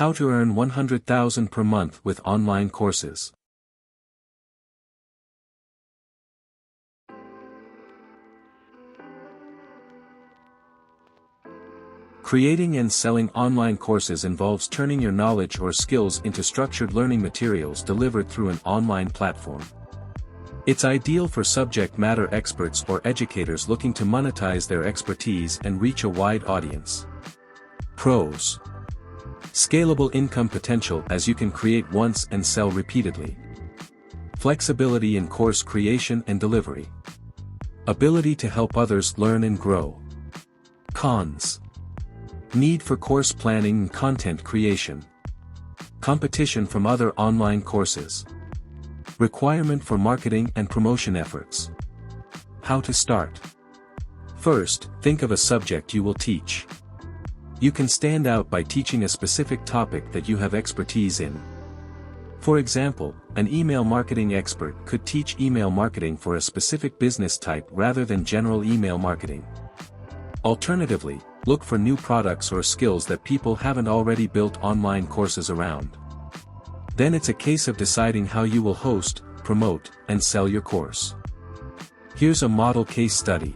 How to earn 100,000 per month with online courses. Creating and selling online courses involves turning your knowledge or skills into structured learning materials delivered through an online platform. It's ideal for subject matter experts or educators looking to monetize their expertise and reach a wide audience. Pros: scalable income potential, as you can create once and sell repeatedly. Flexibility in course creation and delivery. Ability to help others learn and grow. Cons: need for course planning and content creation. Competition from other online courses. Requirement for marketing and promotion efforts. How to start. First, think of a subject you will teach. You can stand out by teaching a specific topic that you have expertise in. For example, an email marketing expert could teach email marketing for a specific business type rather than general email marketing. Alternatively, look for new products or skills that people haven't already built online courses around. Then it's a case of deciding how you will host, promote, and sell your course. Here's a model case study.